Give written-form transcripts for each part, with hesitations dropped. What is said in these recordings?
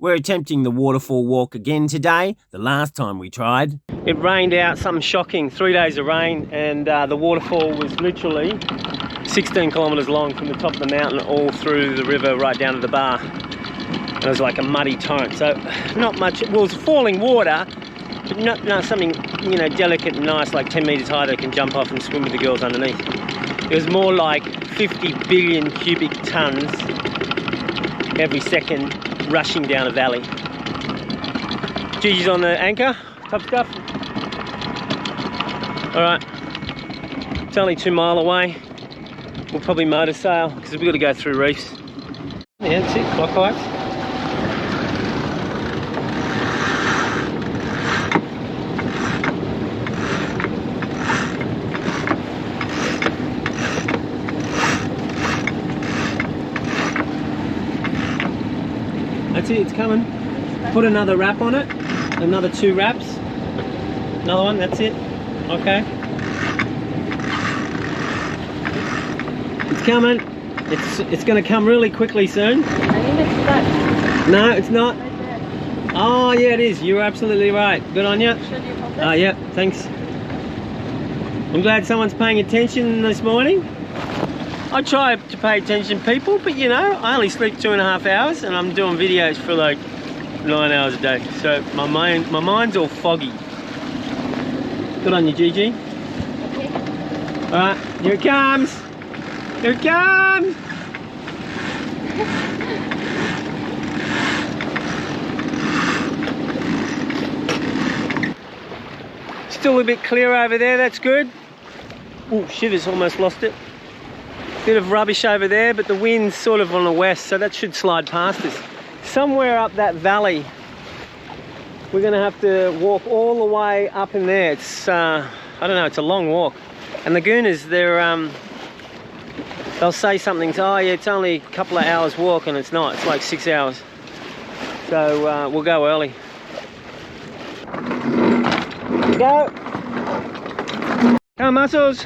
We're attempting the waterfall walk again today, the last time we tried. It rained out, something shocking, 3 days of rain, and the waterfall was literally 16 kilometres long from the top of the mountain all through the river right down to the bar. And it was like a muddy torrent, so not much. Well, it was falling water, but not something, you know, delicate and nice, like 10 metres high that can jump off and swim with the girls underneath. It was more like 50 billion cubic tonnes every second rushing down a valley. Gigi's on the anchor, top stuff. All right, it's only 2 miles away. We'll probably motor sail because we've got to go through reefs. Yeah, that's it, clockwise. That's it, it's coming. Put another wrap on it. Another 2 wraps. Another one, that's it. Okay. It's coming. It's going to come really quickly soon. I think it's stuck. No, it's not. Oh, yeah, it is. You're absolutely right. Good on you. Should you hold it? Oh, yeah, thanks. I'm glad someone's paying attention this morning. I try to pay attention, people, but you know, I only sleep 2.5 hours and I'm doing videos for like 9 hours a day. So my mind's all foggy. Good on you, Gigi. Okay. All right, here it comes. Here it comes. Still a bit clear over there, that's good. Oh, shivers, almost lost it. Bit of rubbish over there, but the wind's sort of on the west, so that should slide past us. Somewhere up that valley, we're gonna have to walk all the way up in there. It's, I don't know, it's a long walk. And the Gooners, they'll say something, oh yeah, it's only a couple of hours walk, and it's not, it's like 6 hours. So we'll go early. Go! Come on, muscles!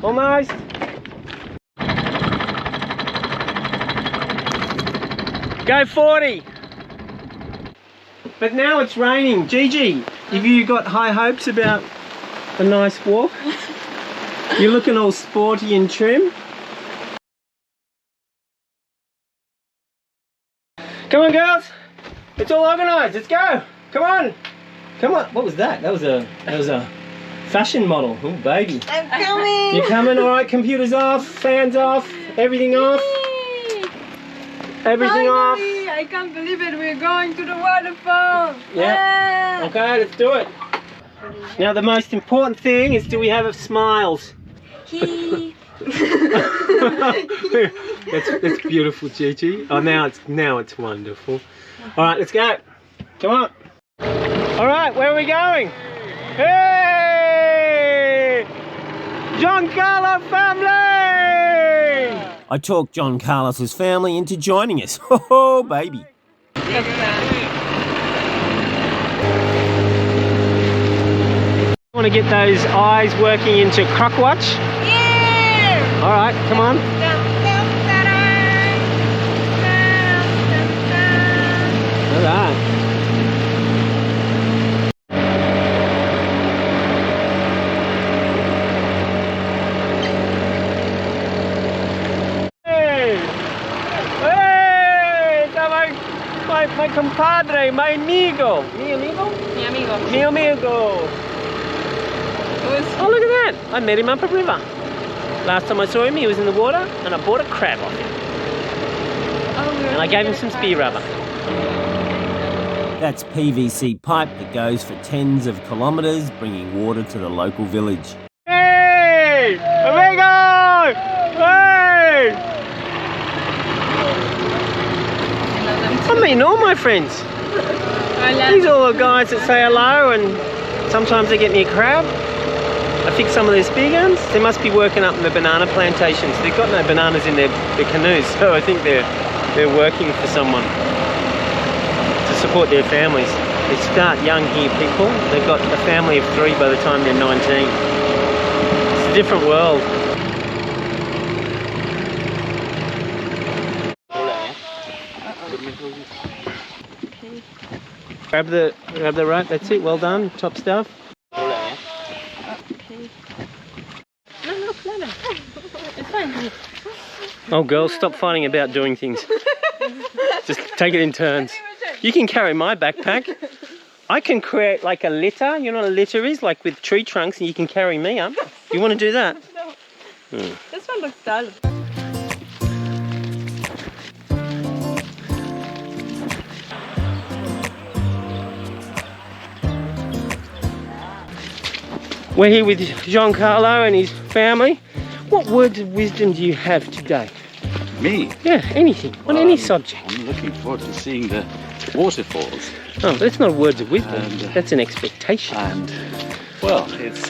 Almost. Go 40. But now it's raining. Gigi, have you got high hopes about a nice walk? You're looking all sporty and trim. Come on, girls. It's all organised. Let's go. Come on. Come on. What was that? That was a fashion model. Oh, baby. I'm coming. You're coming, all right? Computers off, fans off, everything off. Everything off. I can't believe it. We're going to the waterfall. Yeah. Okay, let's do it. Now the most important thing is, do we have smiles? That's beautiful, Gigi. Oh, now it's wonderful. All right, let's go. Come on. All right, where are we going? Hey! Giancarlo family! I talked John Carlos's family into joining us. Oh, baby. I want to get those eyes working into Crockwatch. Yeah! All right, come on. All right. My compadre, my amigo. Mi amigo? Mi amigo. Mi amigo. Oh, look at that. I met him up a river. Last time I saw him, he was in the water, and I bought a crab off him. Oh, and I gave him some spear rubber. That's PVC pipe that goes for tens of kilometres, bringing water to the local village. Hey! Amigo! Hey! I mean all my friends. These are all the guys that say hello, and sometimes they get me a crab. I fix some of their spear guns. They must be working up in the banana plantations. They've got no bananas in their canoes, so I think they're working for someone to support their families. They start young here, people. They've got a family of 3 by the time they're 19. It's a different world. Grab the rope, that's it, well done, top stuff. Okay. No, it's fine. Oh girls, stop fighting about doing things. Just take it in turns. You can carry my backpack. I can create like a litter, you know what a litter is? Like with tree trunks, and you can carry me up. You want to do that? No. Hmm. This one looks dull. We're here with Giancarlo and his family. What words of wisdom do you have today? Me? Yeah, anything, on any subject. I'm looking forward to seeing the waterfalls. Oh, that's not words of wisdom, And, that's an expectation. And, well, it's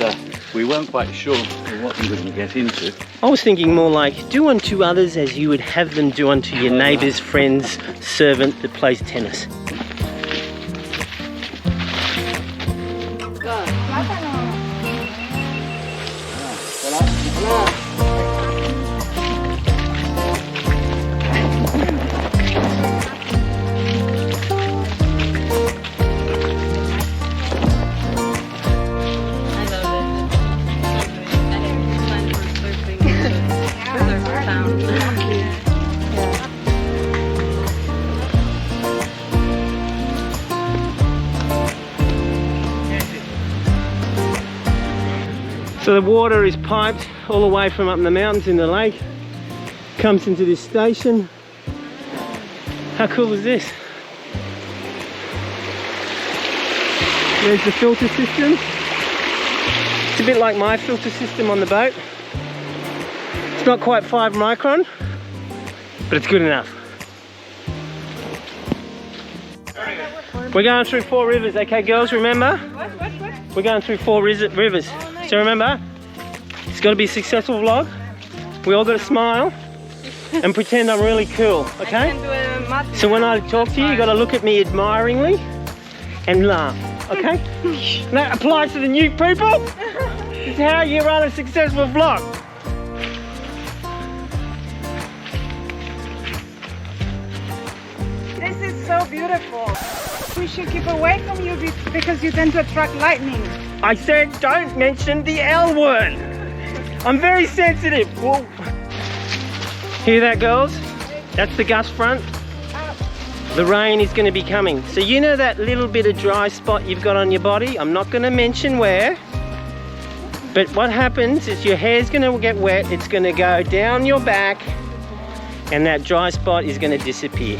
we weren't quite sure what we were going to get into. I was thinking more like, do unto others as you would have them do unto your neighbour's friend's servant that plays tennis. So the water is piped all the way from up in the mountains in the lake, comes into this station. How cool is this? There's the filter system. It's a bit like my filter system on the boat. It's not quite 5 micron, but it's good enough. We're going through 4 rivers, okay girls, remember? What? We're going through 4 rivers. So remember, it's got to be a successful vlog. We all got to smile and pretend I'm really cool, okay? I can do a mud. So when I talk to you, you got to look at me admiringly and laugh, okay? And that applies to the new people. This is how you run a successful vlog. This is so beautiful. We should keep away from you because you tend to attract lightning. I said don't mention the L word. I'm very sensitive. Whoa. Hear that, girls? That's the gust front. The rain is going to be coming. So you know that little bit of dry spot you've got on your body? I'm not going to mention where. But what happens is your hair's going to get wet. It's going to go down your back. And that dry spot is going to disappear.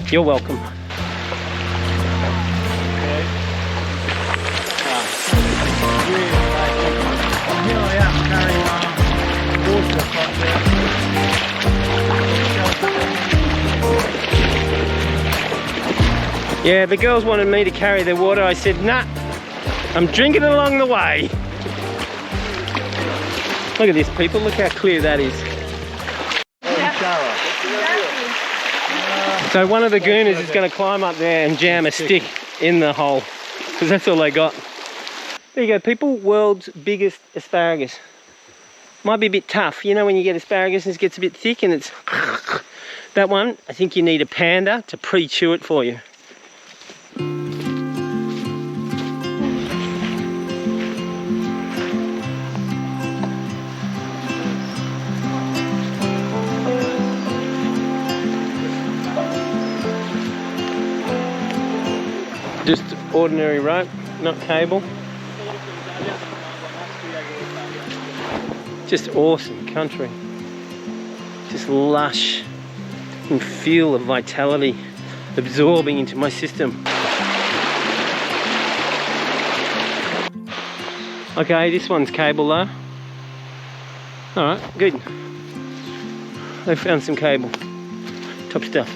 You're welcome. Yeah, the girls wanted me to carry their water. I said, nah, I'm drinking it along the way. Look at this, people. Look how clear that is. So one of the gooners is going to climb up there and jam a stick in the hole, because that's all they got. There you go, people. World's biggest asparagus. Might be a bit tough, you know, when you get asparagus and it gets a bit thick and it's... That one, I think you need a panda to pre-chew it for you. Just ordinary rope, not cable. Just awesome country. Just lush and feel the vitality absorbing into my system. Okay, this one's cable though. Alright, good. They found some cable. Top stuff.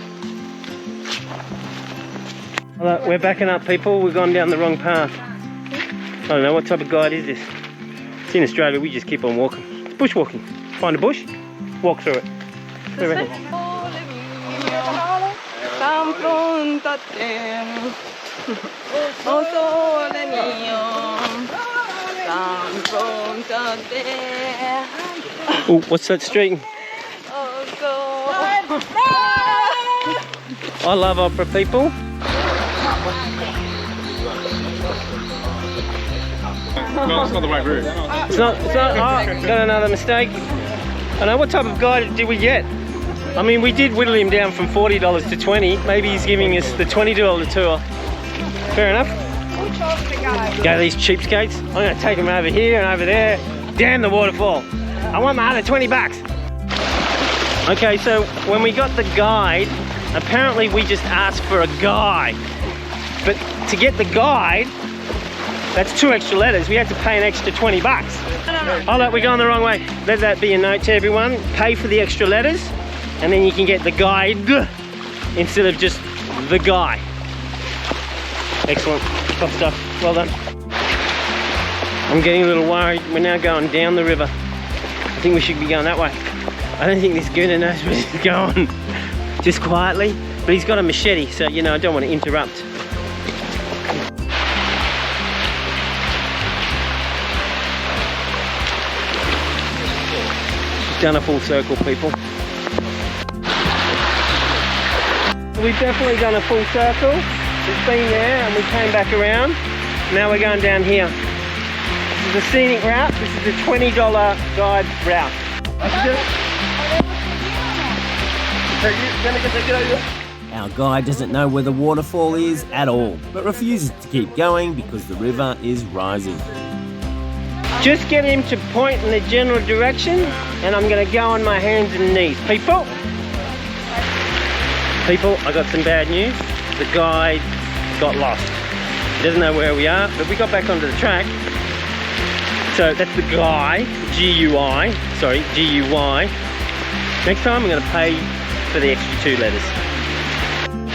Alright, we're backing up, people. We've gone down the wrong path. I don't know, what type of guide is this? It's in Australia, we just keep on walking. It's bushwalking. Find a bush, walk through it. What do you reckon? Oh, what's that street? I love opera, people. No, that's not the right route. It's not, oh, got another mistake. I know, what type of guide did we get? I mean, we did whittle him down from $40 to 20. Maybe he's giving us the $20 tour. Fair enough. Who chose the guy? Go these cheapskates. I'm gonna take him over here and over there. Damn the waterfall. I want my other 20 bucks. Okay, so when we got the guide, apparently we just asked for a guide. But to get the guide, that's 2 extra letters. We had to pay an extra 20 bucks. Hold up, we're going the wrong way. Let that be a note to everyone. Pay for the extra letters, and then you can get the guide instead of just the guy. Excellent. Top stuff. Well done. I'm getting a little worried. We're now going down the river. I think we should be going that way. I don't think this gooner knows where he's going. Just quietly. But he's got a machete, so you know I don't want to interrupt. Done a full circle, people. We've definitely done a full circle. It's been there and we came back around. Now we're going down here. This is the scenic route. This is the $20 guide route. Our guide doesn't know where the waterfall is at all, but refuses to keep going because the river is rising. Just get him to point in the general direction, and I'm going to go on my hands and knees. People, I got some bad news. The guide got lost. He doesn't know where we are, but we got back onto the track. So that's the guy, G-U-I, sorry, G-U-Y. Next time I'm going to pay for the extra 2 letters.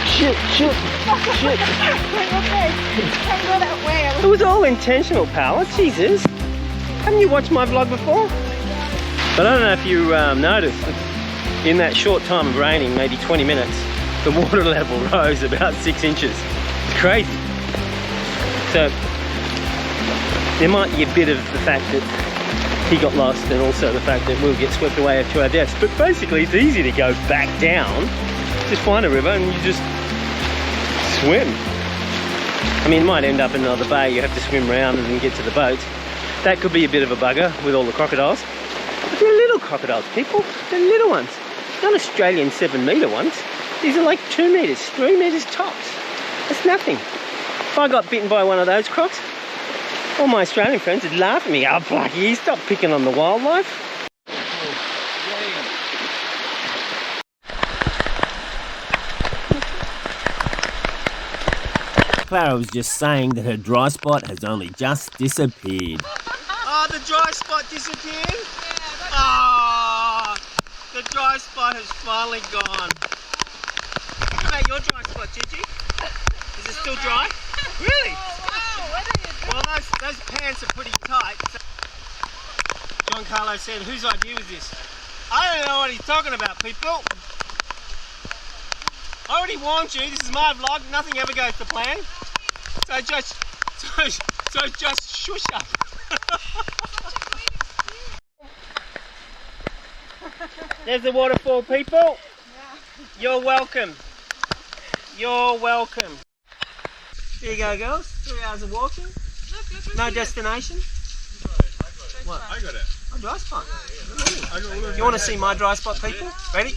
Shit. Okay, can't go that way. It was all intentional, pal. Jesus. Haven't you watched my vlog before? But I don't know if you noticed, in that short time of raining, maybe 20 minutes, the water level rose about 6 inches. It's crazy. So there might be a bit of the fact that he got lost and also the fact that we'll get swept away to our deaths. But basically it's easy to go back down. Just find a river and you just swim. I mean, it might end up in another bay. You have to swim around and then get to the boat. That could be a bit of a bugger with all the crocodiles. But they're little crocodiles, people. They're little ones. Not Australian 7-metre ones. These are like 2 metres, 3 metres tops. That's nothing. If I got bitten by one of those crocs, all my Australian friends would laugh at me. Oh, Blackie, stop picking on the wildlife. Clara was just saying that her dry spot has only just disappeared. Oh, the dry spot disappeared? Oh, the dry spot has finally gone. What about your dry spot, Gigi? Is it still dry? Really? Well, those pants are pretty tight. John Carlo said, whose idea was this? I don't know what he's talking about, people. I already warned you, this is my vlog, nothing ever goes to plan. So just shush up. There's the waterfall, people. You're welcome. You're welcome. There you go, girls. 3 hours of walking. No destination. What? I got it. Oh, dry spot. I got all of You want to see my dry spot, people? Ready?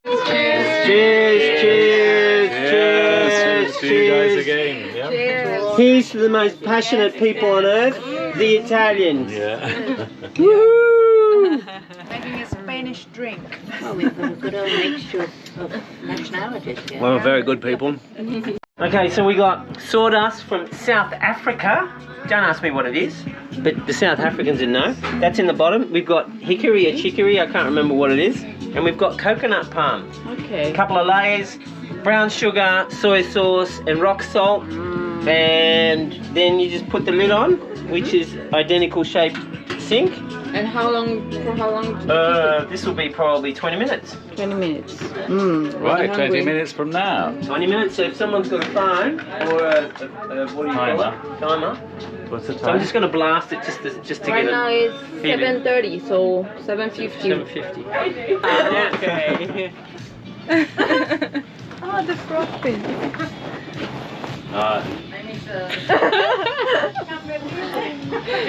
Cheers. Cheers. See you guys again. Yeah. Here's to the most passionate people on earth, the Italians. Yeah. Woo! Making a Spanish drink. Oh, we've got a good old mixture of nationalities here. Well, very good people. Okay, so we got sawdust from South Africa. Don't ask me what it is, but the South Africans would know. That's in the bottom. We've got hickory or chicory, I can't remember what it is. And we've got coconut palm. Okay. A couple of layers, brown sugar, soy sauce, and rock salt. And then you just put the lid on, which is identical shaped sink. And how long, for how long? This will be probably 20 minutes. 20 minutes. Right, 20 minutes from now. 20 minutes, so if someone's got a phone or a what do you call it? Timer. What's the So I'm time? just going to blast it just to Right get now it. it's 7:30, so 7:50. 7:50. Okay. Oh, the frog fin. This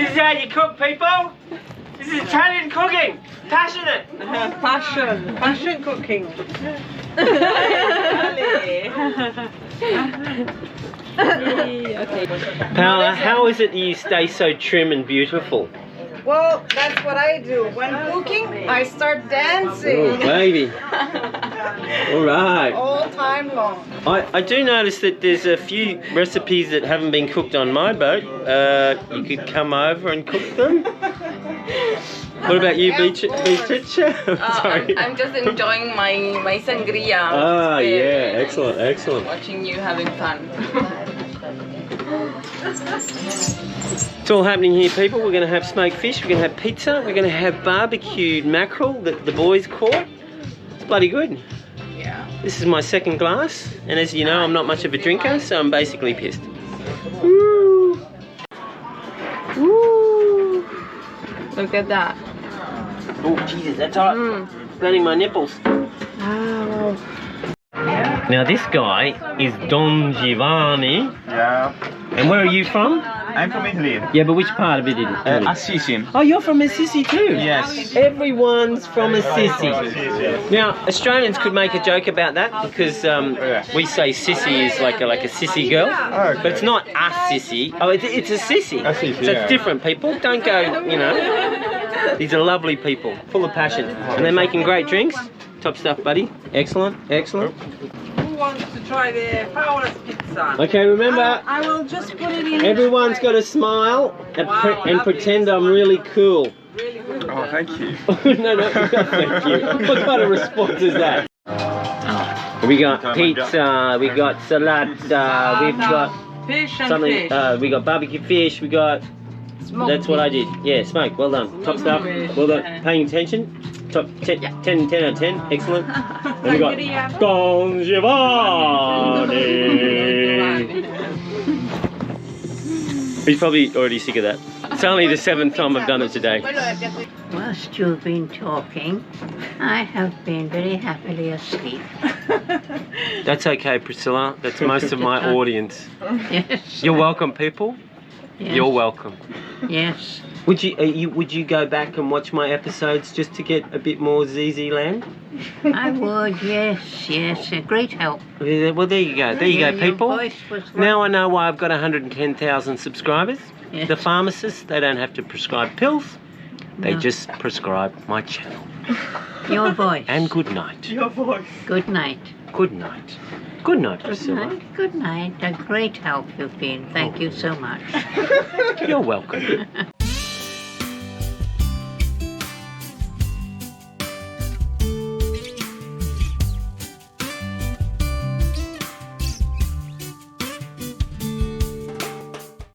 is how you cook, people. This is Italian cooking. Passionate. Passion cooking. Paola, how is it that you stay so trim and beautiful? Well, that's what I do. When cooking, I start dancing. Oh, baby. All right. All time long. I do notice that there's a few recipes that haven't been cooked on my boat. You could come over and cook them. What about you, Beatrice? Sorry. I'm just enjoying my sangria. Ah, yeah, excellent, excellent. Watching you having fun. It's all happening here, people. We're going to have smoked fish, we're going to have pizza, we're going to have barbecued mackerel that the boys caught. It's bloody good. Yeah. This is my second glass, and as you know, I'm not much of a drinker, so I'm basically pissed. Woo! Woo! Look at that. Oh, Jesus, that's hot. Burning my nipples. Now, this guy is Don Giovanni. Yeah. And where are you from? I'm from Italy. Yeah, but which part of Italy? Assisi. Oh, you're from Assisi too? Yes. Everyone's from Assisi. Now, Australians could make a joke about that because we say sissy is like a sissy girl, okay. but it's not a sissy. Oh, it's a sissy. A sissy, So yeah. it's different, people. Don't go, you know. These are lovely people, full of passion. And they're making great drinks. Top stuff, buddy. Excellent, excellent. Who wants to try the Paola's pizza? Okay, remember, I will just put it in. everyone's got to smile and pretend I'm really cool. Oh, thank you. no, thank you. What kind of response is that? We got pizza, we got salad, we've got Fish and something, fish. we got barbecue fish, we got... That's what I did. Yeah, smoke. Well done. Top stuff. Well done. Paying attention. Top 10 out of 10. Excellent. And we got Don Giovanni. He's probably already sick of that. It's only the 7th time I've done it today. Whilst you've been talking, I have been very happily asleep. That's okay, Priscilla. That's most of my audience. Yes. You're welcome, people. Yes. You're welcome. Yes. Would you go back and watch my episodes just to get a bit more ZZ land? I would, yes, a great help. Well, there you go. There you go, Your people. voice was Now I know why I've got 110,000 subscribers. Yes. The pharmacists, they don't have to prescribe pills. They No. just prescribe my channel. Your voice. And good night. Your voice. Good night. Good night. Good night, Good Priscilla. night. Good night. A great help you've been. Thank you so much. You're welcome.